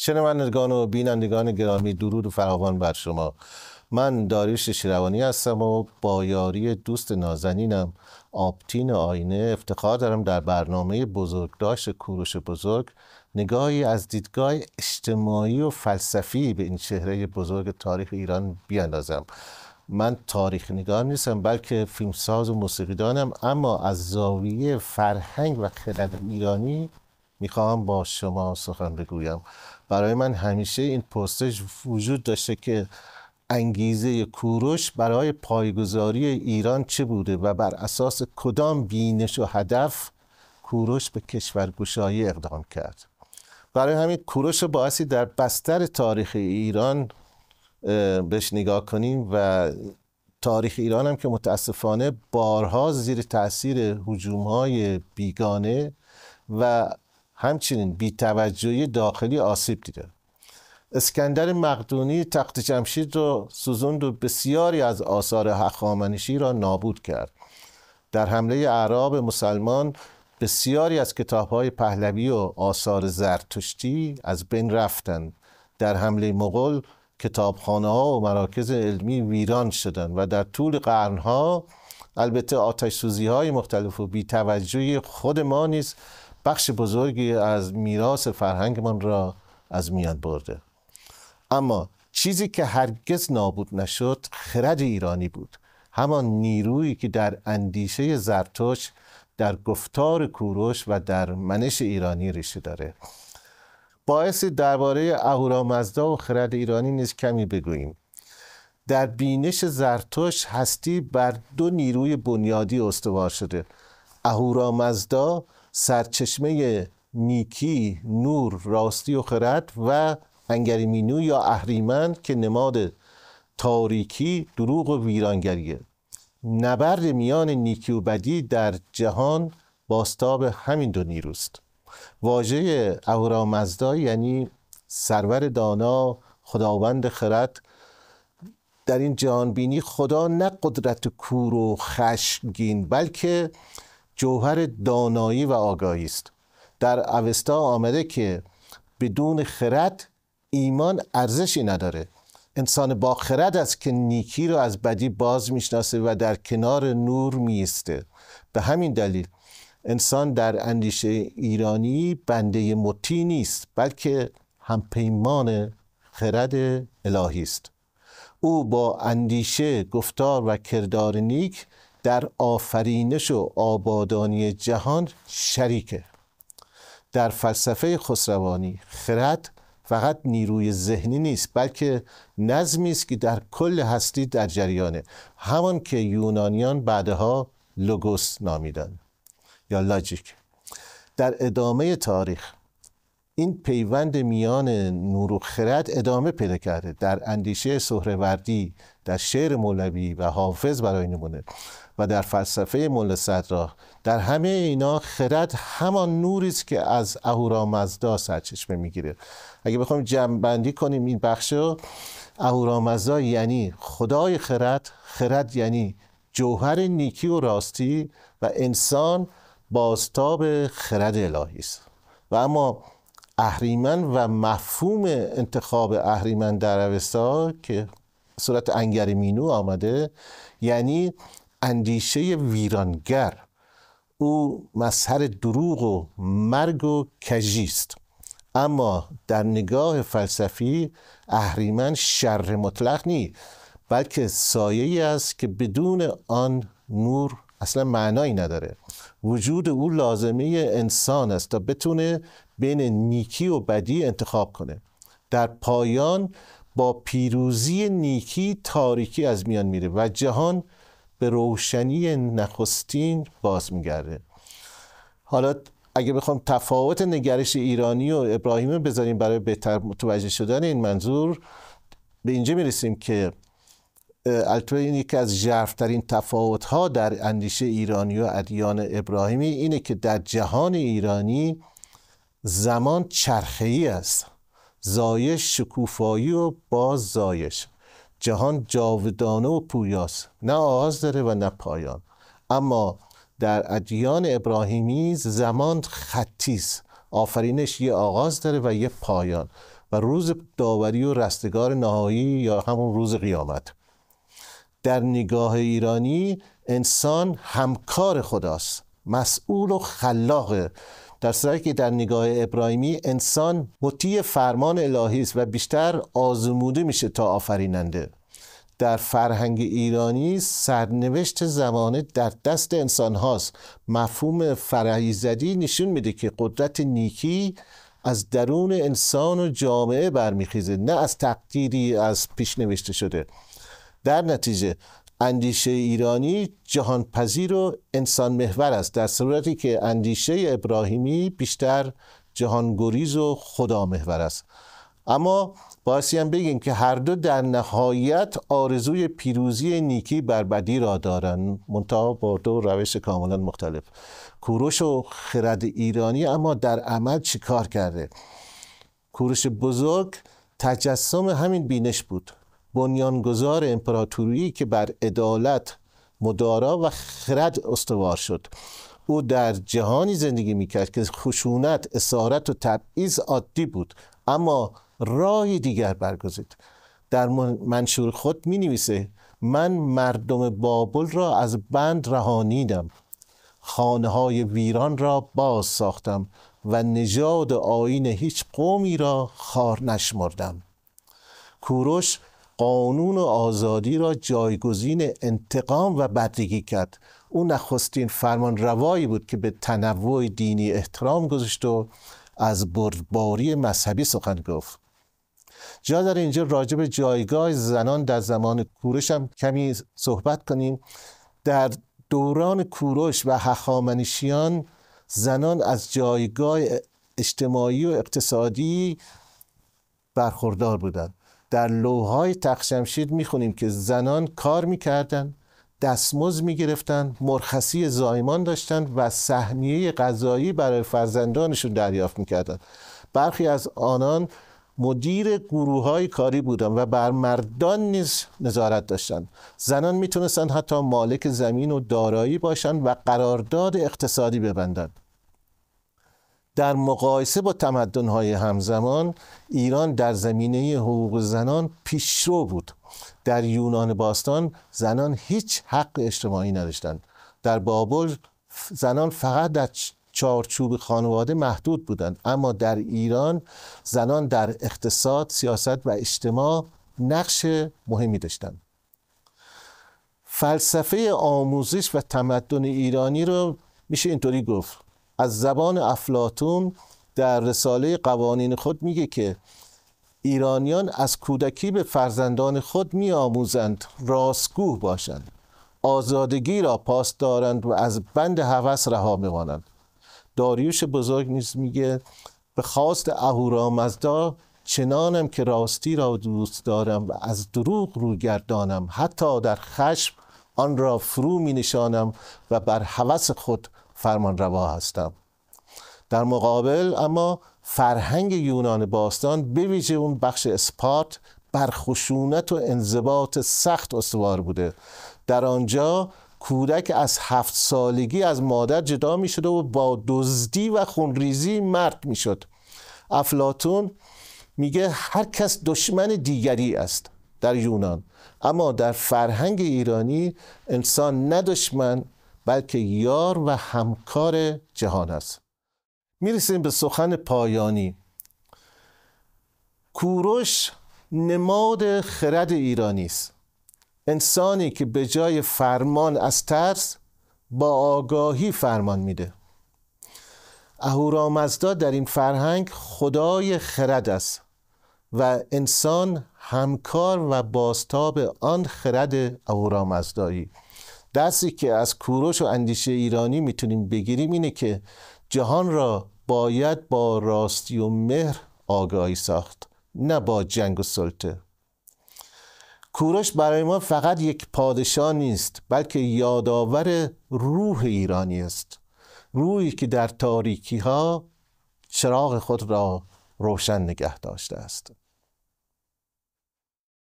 شنوندگان و بینندگان گرامی، درود فراوان بر شما. من داریوش شیروانی هستم و با یاری دوست نازنینم آبتین آینه افتخار دارم در برنامه بزرگداشت کوروش بزرگ نگاهی از دیدگاه اجتماعی و فلسفی به این چهره بزرگ تاریخ ایران بیاندازم. من تاریخ نگار نیستم بلکه فیلمساز و موسیقیدانم، اما از زاویه فرهنگ و خرد ایرانی میخواهم با شما سخن بگویم. برای من همیشه این پرسش وجود داشته که انگیزه کوروش برای پایگذاری ایران چه بوده و بر اساس کدام بینش و هدف کوروش به کشورگشایی اقدام کرد. برای همین کوروش باعثی در بستر تاریخ ایران بهش نگاه کنیم و تاریخ ایران هم که متاسفانه بارها زیر تاثیر هجوم‌های بیگانه و همچنین بی‌توجهی داخلی آسیب دیده. اسکندر مقدونی تخت جمشید رو سوزوند و بسیاری از آثار هخامنشی را نابود کرد. در حمله اعراب مسلمان بسیاری از کتاب‌های پهلوی و آثار زرتشتی از بین رفتند. در حمله مغول کتابخانه‌ها و مراکز علمی ویران شدند و در طول قرن‌ها البته آتش‌سوزی‌های مختلف و بی‌توجهی خود ما نیز بخش بزرگی از میراث فرهنگمان را از میان برده. اما چیزی که هرگز نابود نشد خرد ایرانی بود، همان نیرویی که در اندیشه زرتشت، در گفتار کوروش و در منش ایرانی ریشه داره. باعث درباره اهورامزدا و خرد ایرانی نیز کمی بگوییم. در بینش زرتشت هستی بر دو نیروی بنیادی استوار شده. اهورامزدا سرچشمه نیکی، نور، راستی و خرد و انگریمینو یا اهریمن که نماد تاریکی، دروغ و ویرانگریه. نبرد میان نیکی و بدی در جهان بازتاب همین دو نیروست. واژه اهورامزدا یعنی سرور دانا، خداوند خرد. در این جهان بینی خدا نه قدرت کور و خشمگین بلکه جوهر دانایی و آگاهی است. در اوستا آمده که بدون خرد ایمان ارزشی نداره. انسان با خرد است که نیکی رو از بدی باز میشناسه و در کنار نور میسته. به همین دلیل انسان در اندیشه ایرانی بنده مطیع نیست بلکه همپیمان خرد الهی است. او با اندیشه، گفتار و کردار نیک در آفرینش و آبادانی جهان شریکه. در فلسفه خسروانی خرد فقط نیروی ذهنی نیست بلکه نظمی است که در کل هستی در جریانه، همان که یونانیان بعدها لوگوس نامیدند یا لاجیک. در ادامه تاریخ این پیوند میان نور و خرد ادامه پیدا کرده. در اندیشه سهروردی، در شعر مولوی و حافظ برای نمونه و در فلسفه ملا صدرا، در همه اینا خرد همان نوری است که از اهورامزدا سرچشمه میگیره. اگه بخوایم جمع بندی کنیم این بخشو، اهورامزدا یعنی خدای خرد، خرد یعنی جوهر نیکی و راستی و انسان بازتاب خرد الهی است. و اما اهریمن و مفهوم انتخاب اهریمن در اوستا که صورت انگریمینو آمده یعنی اندیشه ویرانگر. او مظهر دروغ و مرگ و کژی است. اما در نگاه فلسفی اهریمن شر مطلق نیست بلکه سایه‌ای است که بدون آن نور اصلا معنایی نداره. وجود او لازمه انسان است تا بتونه بین نیکی و بدی انتخاب کنه. در پایان با پیروزی نیکی تاریکی از میان میره و جهان به روشنی نخستین باز میگرده. حالا اگه بخوام تفاوت نگرش ایرانی و ابراهیمی بذاریم برای بهتر متوجه شدن این منظور، به اینجا میرسیم که البته این یکی از ژرف‌ترین تفاوت‌ها در اندیشه ایرانی و ادیان ابراهیمی اینه که در جهان ایرانی زمان چرخه‌ای است، زایش شکوفایی و باز زایش. جهان جاودانه و پویاست، نه آغاز داره و نه پایان. اما در ادیان ابراهیمی زمان خطی است، آفرینش یه آغاز داره و یه پایان و روز داوری و رستگار نهایی یا همون روز قیامت. در نگاه ایرانی انسان همکار خداست، مسئول و خلاقه، در صورتی که در نگاه ابراهیمی انسان مطیع فرمان الهی است و بیشتر آزموده میشه تا آفریننده. در فرهنگ ایرانی سرنوشت زمانه در دست انسان هاست. مفهوم فرایزدی نشون میده که قدرت نیکی از درون انسان و جامعه برمیخیزه، نه از تقدیری از پیش نوشته شده. در نتیجه اندیشه ایرانی جهان پذیر و انسان محور است، در صورتی که اندیشه ابراهیمی بیشتر جهان گریز و خدا محور است. اما بایستی هم بگیم که هر دو در نهایت آرزوی پیروزی نیکی بر بدی را دارند، منتها با دو روش کاملا مختلف. کوروش و خرد ایرانی اما در عمل چی کار کرده؟ کوروش بزرگ تجسم همین بینش بود، بنیانگذار امپراتوری که بر عدالت، مدارا و خرد استوار شد. او در جهانی زندگی میکرد که خشونت، اسارت و تبعیض عادی بود، اما راه دیگر برگزید. در منشور خود می نویسه من مردم بابل را از بند رهانیدم، خانه های ویران را باز ساختم و نژاد آیین هیچ قومی را خوار نشمردم. کوروش قانون و آزادی را جایگزین انتقام و بدرگی کرد. او نخستین فرمان روایی بود که به تنوع دینی احترام گذاشت و از بردباری مذهبی سخن گفت. جا در اینجا راجع به جایگاه زنان در زمان کوروش هم کمی صحبت کنیم. در دوران کوروش و هخامنشیان زنان از جایگاه اجتماعی و اقتصادی برخوردار بودند. در لوح‌های تخت‌جمشید می‌خونیم که زنان کار می‌کردند، دستمزد می‌گرفتند، مرخصی زایمان داشتند و سهمیه غذایی برای فرزندانشون دریافت می‌کردند. برخی از آنان مدیر گروه‌های کاری بودند و بر مردان نیز نظارت داشتند. زنان می‌تونستند حتی مالک زمین و دارایی باشند و قرارداد اقتصادی ببندند. در مقایسه با تمدن‌های همزمان، ایران در زمینه حقوق زنان پیشرو بود. در یونان باستان زنان هیچ حق اجتماعی نداشتند. در بابل زنان فقط در چارچوب خانواده محدود بودند، اما در ایران زنان در اقتصاد، سیاست و اجتماع نقش مهمی داشتند. فلسفه آموزش و تمدن ایرانی رو میشه اینطوری گفت. از زبان افلاطون در رساله قوانین خود میگه که ایرانیان از کودکی به فرزندان خود میآموزند راستگو باشند، آزادگی را پاس دارند و از بند هوس رها میمانند. داریوش بزرگ نیز میگه به خواست اهورامزدا چنانم که راستی را دوست دارم و از دروغ رو گردانم، حتی در خشم آن را فرو می نشانم و بر هوس خود فرمان روا هستم. در مقابل اما فرهنگ یونان باستان به ویژه اون بخش اسپارت بر خشونت و انضباط سخت استوار بوده. در آنجا کودک از 7 سالگی از مادر جدا می شد و با دزدی و خونریزی مرد می شد. افلاطون میگه هر کس دشمن دیگری است در یونان، اما در فرهنگ ایرانی انسان نه دشمن بلکه یار و همکار جهان است. میرسیم به سخن پایانی. کوروش نماد خرد ایرانی است. انسانی که به جای فرمان از ترس با آگاهی فرمان میده. اهورامزدا در این فرهنگ خدای خرد است و انسان همکار و بازتاب آن خرد اهورامزدایی. درسی که از کوروش و اندیشه ایرانی میتونیم بگیریم اینه که جهان را باید با راستی و مهر آگاهی ساخت، نه با جنگ و سلطه. کوروش برای ما فقط یک پادشاه نیست، بلکه یادآور روح ایرانی است، روحی که در تاریکی ها چراغ خود را روشن نگه داشته است.